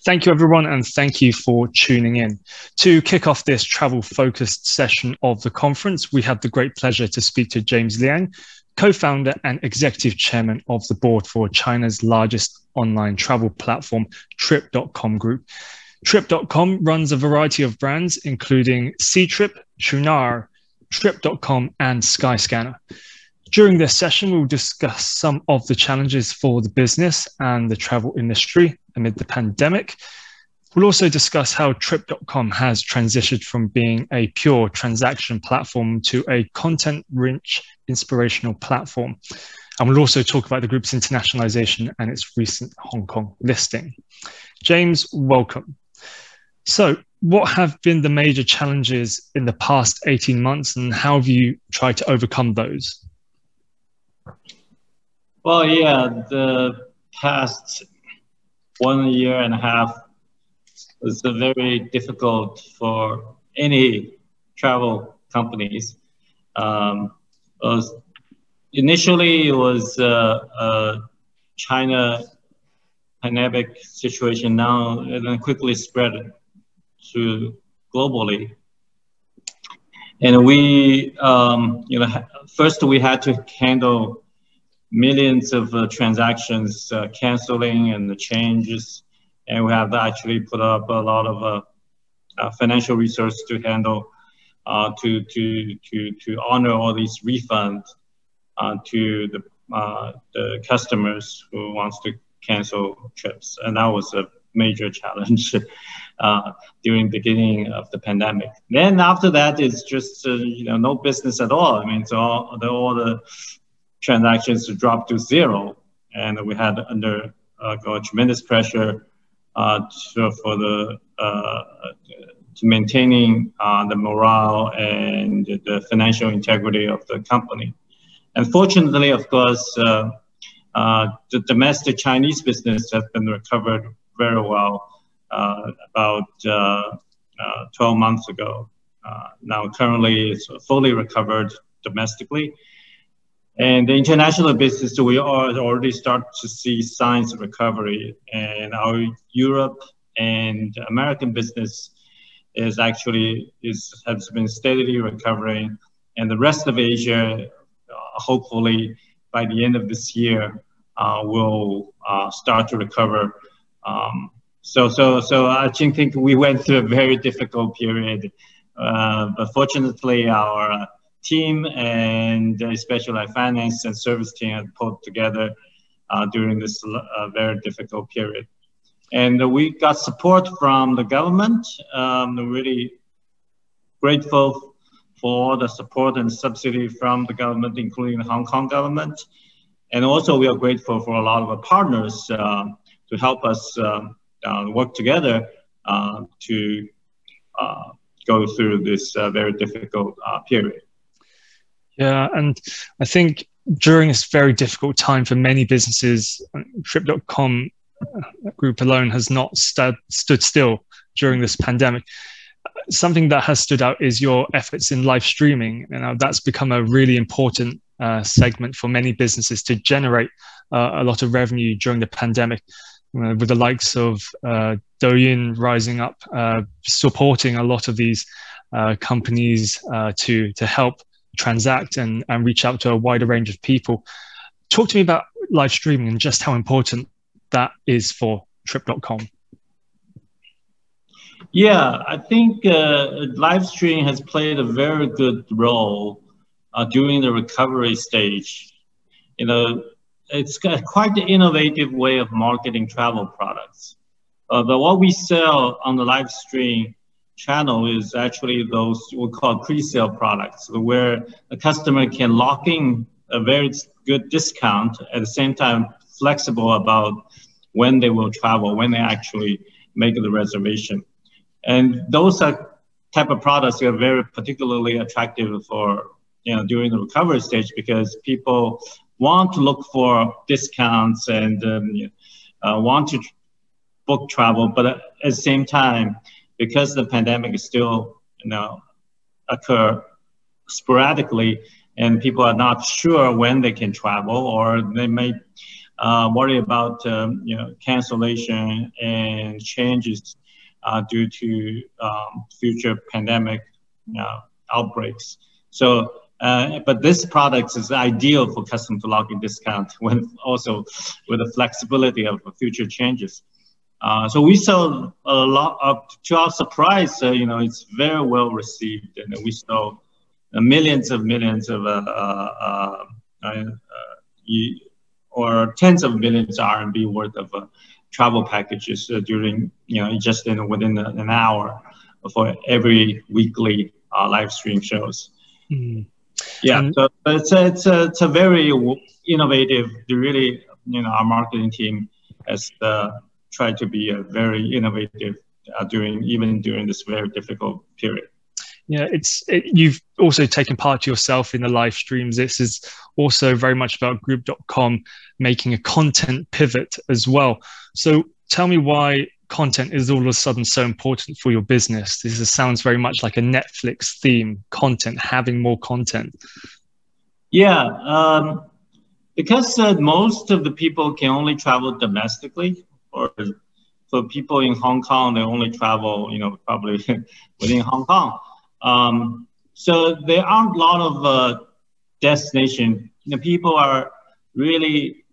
Thank you, everyone, and thank you for tuning in. To kick off this travel-focused session of the conference, we have the great pleasure to speak to James Liang, co-founder and executive chairman of the board for China's largest online travel platform, Trip.com Group. Trip.com runs a variety of brands, including Ctrip, Qunar, Trip.com, and Skyscanner. During this session, we'll discuss some of the challenges for the business and the travel industry amid the pandemic. We'll also discuss how Trip.com has transitioned from being a pure transaction platform to a content-rich, inspirational platform. And we'll also talk about the group's internationalization and its recent Hong Kong listing. James, welcome. So, what have been the major challenges in the past 18 months, and how have you tried to overcome those? Well, yeah, the past 1.5 years was very difficult for any travel companies. Initially, it was a China pandemic situation. Now it then quickly spread to globally, and we, first we had to handle millions of transactions, canceling and the changes, and we have actually put up a lot of financial resources to handle, to honor all these refunds to the customers who wants to cancel trips, and that was a major challenge during the beginning of the pandemic. Then after that, it's just no business at all. I mean, so all the transactions dropped to zero, and we had undergo tremendous pressure to maintaining the morale and the financial integrity of the company. And fortunately, of course, the domestic Chinese business has been recovered very well about 12 months ago. Now currently it's fully recovered domestically. And the international business, we are already start to see signs of recovery, and our Europe and American business has been steadily recovering, and the rest of Asia, hopefully by the end of this year, will start to recover. So I think we went through a very difficult period, but fortunately our team and especially our finance and service team had pulled together during this very difficult period. And we got support from the government. Really grateful for the support and subsidy from the government, including the Hong Kong government. And also we are grateful for a lot of our partners to help us work together to go through this very difficult period. Yeah, and I think during this very difficult time for many businesses, Trip.com Group alone has not stood still during this pandemic. Something that has stood out is your efforts in live streaming. That's become a really important segment for many businesses to generate a lot of revenue during the pandemic, with the likes of Douyin rising up, supporting a lot of these companies to help transact and reach out to a wider range of people. Talk to me about live streaming and just how important that is for Trip.com. Yeah, I think live streaming has played a very good role during the recovery stage. It's quite an innovative way of marketing travel products. But what we sell on the live stream channel is actually those we call pre-sale products, where the customer can lock in a very good discount, at the same time flexible about when they will travel, when they actually make the reservation. And those are type of products that are very particularly attractive for during the recovery stage, because people want to look for discounts and want to book travel, but at the same time, because the pandemic is still occur sporadically, and people are not sure when they can travel, or they may worry about cancellation and changes due to future pandemic outbreaks. So, but this product is ideal for custom to login discount when also with the flexibility of future changes. So we saw a lot of, to our surprise, it's very well received, and we saw millions of or tens of millions RMB worth of travel packages during, just within an hour for every weekly live stream shows. Mm. Yeah, so it's a very innovative. Really, our marketing team has tried to be very innovative even during this very difficult period. Yeah, you've also taken part yourself in the live streams. This is also very much about Group.com making a content pivot as well. So tell me why content is all of a sudden so important for your business. Sounds very much like a Netflix theme, content, having more content. Yeah, because most of the people can only travel domestically, or for people in Hong Kong, they only travel, probably within Hong Kong. So there aren't a lot of destination. People are really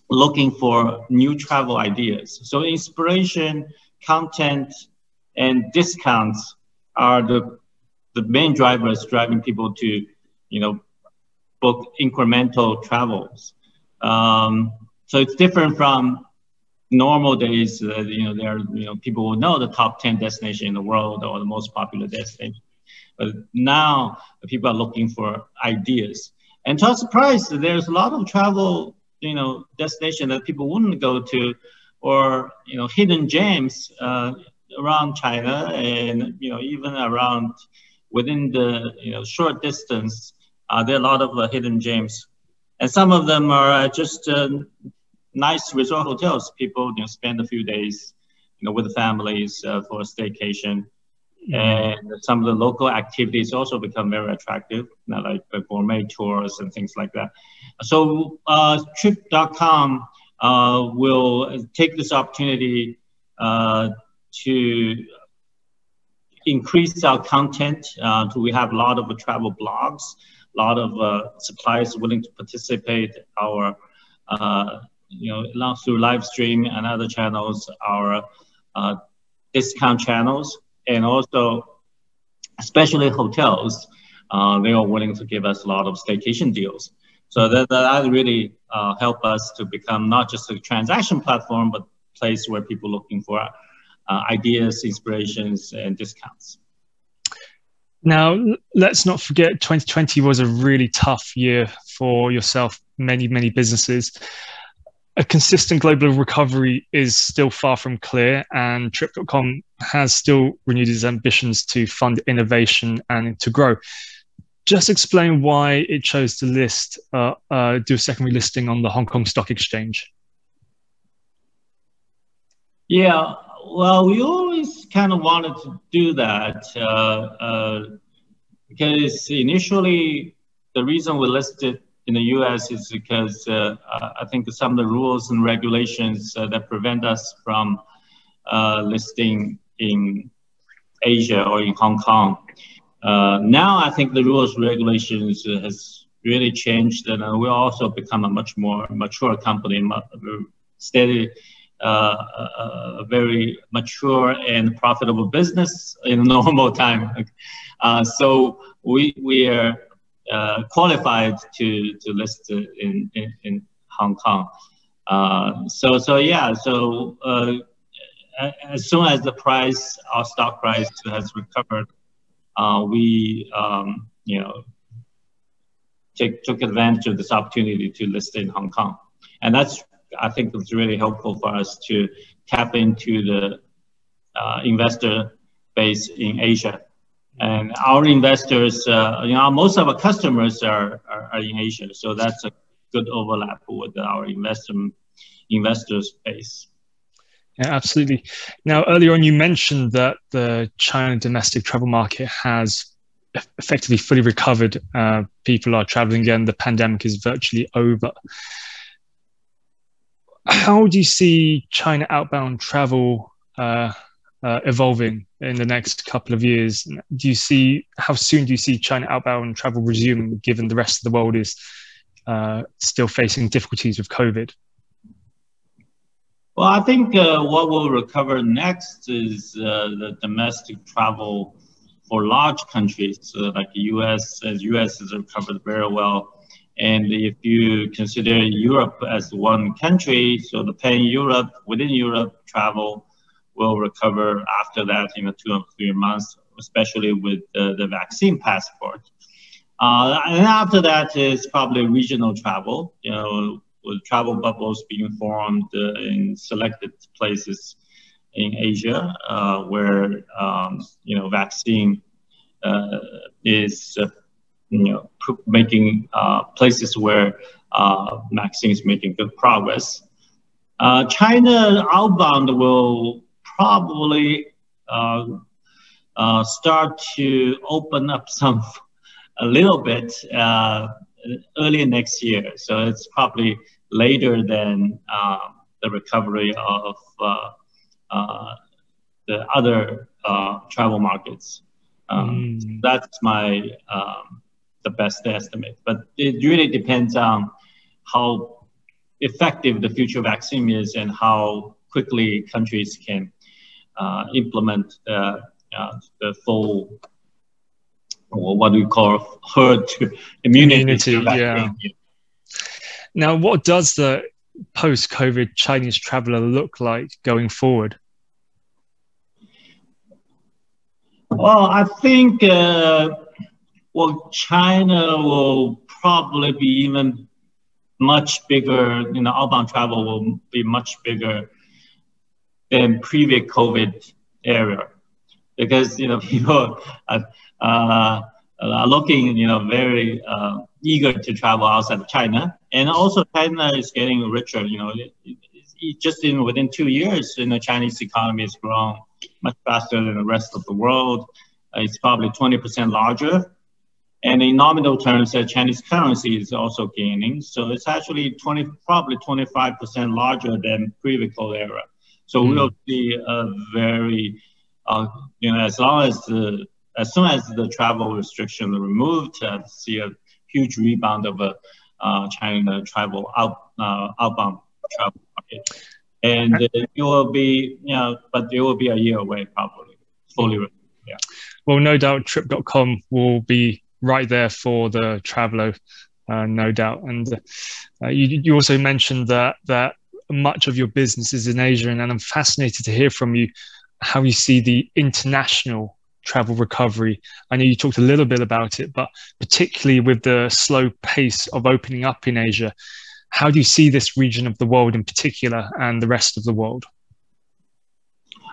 looking for new travel ideas. So inspiration, content, and discounts are the main drivers driving people to, book incremental travels. So it's different from normal days. People will know the top 10 destinations in the world or the most popular destination. But now people are looking for ideas. And to our surprise, there's a lot of travel, destination that people wouldn't go to, or hidden gems around China, and even around within the short distance. There are a lot of hidden gems, and some of them are just nice resort hotels. People spend a few days with the families for a staycation. And some of the local activities also become very attractive, like the gourmet tours and things like that. So Trip.com will take this opportunity to increase our content. We have a lot of travel blogs, a lot of suppliers willing to participate. Our through live stream and other channels, our discount channels. And also, especially hotels, they are willing to give us a lot of staycation deals. So that really help us to become not just a transaction platform, but a place where people are looking for ideas, inspirations, and discounts. Now, let's not forget 2020 was a really tough year for yourself, many businesses. A consistent global recovery is still far from clear, and Trip.com has still renewed its ambitions to fund innovation and to grow. Just explain why it chose to do a secondary listing on the Hong Kong Stock Exchange. Yeah, well, we always kind of wanted to do that because initially the reason we listed in the US is because I think some of the rules and regulations that prevent us from listing in Asia or in Hong Kong. Now I think the rules and regulations has really changed, and we also become a much more mature company, steady, a very mature and profitable business in normal time. So we are qualified to list in Hong Kong. So as soon as our stock price has recovered, we took advantage of this opportunity to list in Hong Kong, and I think it's really helpful for us to tap into the investor base in Asia. And our investors, most of our customers are in Asia, so that's a good overlap with our investors base. Yeah, absolutely. Now, earlier on, you mentioned that the China domestic travel market has effectively fully recovered. People are traveling again. The pandemic is virtually over. How do you see China outbound travel evolving in the next couple of years? How soon do you see China outbound travel resuming, given the rest of the world is still facing difficulties with COVID? Well, I think what will recover next is the domestic travel for large countries like the US, as US has recovered very well. And if you consider Europe as one country, so the pan-Europe, within Europe travel will recover after that in 2 or 3 months, especially with the vaccine passport. And after that is probably regional travel, with travel bubbles being formed in selected places in Asia, where vaccine is making places where vaccine is making good progress. China outbound will probably start to open up a little bit early next year. So it's probably later than the recovery of the other travel markets. That's the best estimate. But it really depends on how effective the future vaccine is and how quickly countries can implement the full, or what we call herd immunity. Yeah. Now, what does the post-COVID Chinese traveler look like going forward? Well, I think China will probably be even much bigger. Outbound travel will be much bigger than previous COVID era, because people are looking very eager to travel outside of China, and also China is getting richer. Just within 2 years, the Chinese economy has grown much faster than the rest of the world. It's probably 20% larger. And in nominal terms, the Chinese currency is also gaining. So it's actually probably 25% larger than previous COVID era. So we'll see a very, as soon as the travel restrictions are removed, see a huge rebound of China travel outbound travel market. And it will be, but it will be a year away probably, fully. Yeah. Well, no doubt Trip.com will be right there for the traveler, no doubt. And you also mentioned that much of your business is in Asia, and I'm fascinated to hear from you how you see the international travel recovery. I know you talked a little bit about it, but particularly with the slow pace of opening up in Asia, how do you see this region of the world in particular and the rest of the world?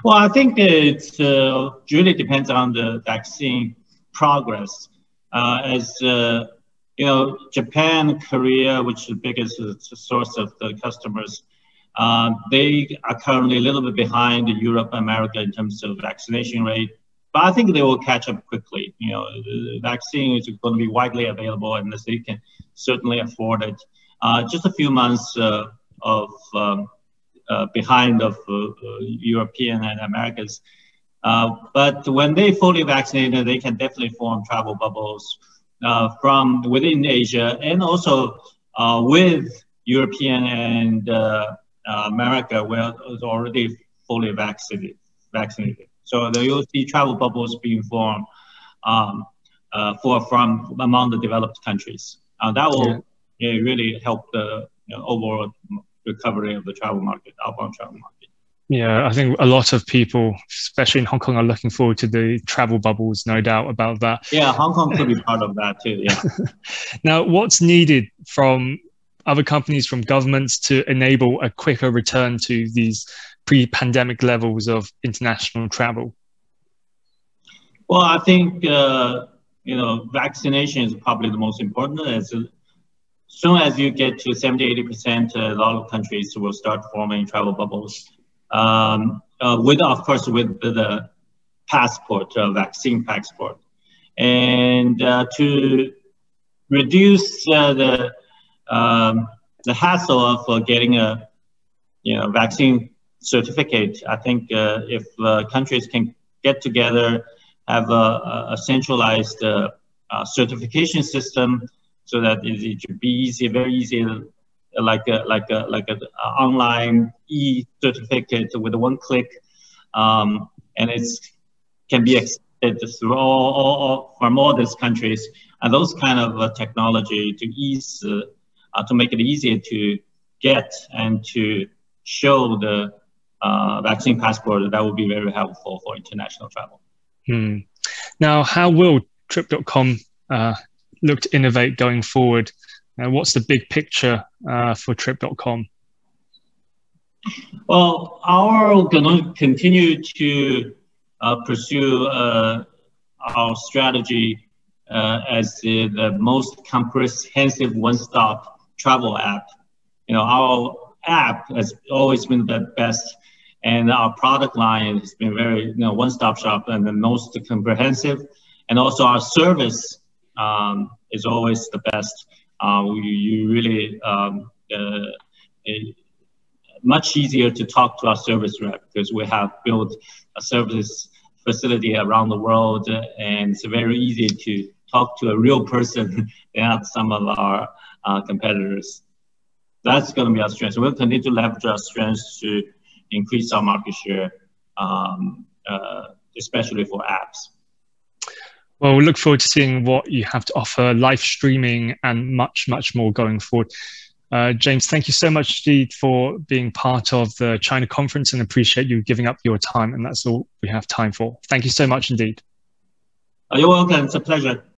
Well, I think it really depends on the vaccine progress. As Japan, Korea, which is the biggest source of the customers, they are currently a little bit behind Europe and America in terms of vaccination rate. But I think they will catch up quickly. The vaccine is going to be widely available, and they can certainly afford it. Just a few months of behind of European and Americans. But when they fully vaccinated, they can definitely form travel bubbles from within Asia, and also with European and America, where it's already fully vaccinated. So you'll see travel bubbles being formed from among the developed countries. That will really help the overall recovery of the travel market, outbound travel market. Yeah, I think a lot of people, especially in Hong Kong, are looking forward to the travel bubbles, no doubt about that. Yeah, Hong Kong could be part of that too, yeah. Now, what's needed from other companies, from governments, to enable a quicker return to these pre-pandemic levels of international travel? Well, I think, vaccination is probably the most important. As soon as you get to 70–80%, a lot of countries will start forming travel bubbles. Of course, with the passport, vaccine passport. And to reduce the hassle of getting a vaccine certificate. I think if countries can get together, have a centralized certification system, so that it should be easy, very easy, like a online e-certificate with one click, and it can be accepted through from all these countries, and those kind of technology to ease to make it easier to get and to show the vaccine passport, that would be very helpful for international travel. Now, how will Trip.com look to innovate going forward? What's the big picture for Trip.com? Well, we're going to continue to pursue our strategy as the most comprehensive one-stop travel app. Our app has always been the best, and our product line has been very, one-stop shop and the most comprehensive. And also our service is always the best. You really much easier to talk to our service rep because we have built a service facility around the world, and it's very easy to talk to a real person than some of our competitors. That's going to be our strength. So we'll continue to leverage our strengths to increase our market share, especially for apps. Well, we look forward to seeing what you have to offer, live streaming and much, much more going forward. James, thank you so much indeed for being part of the China conference, and appreciate you giving up your time. And that's all we have time for. Thank you so much indeed. You're welcome. It's a pleasure.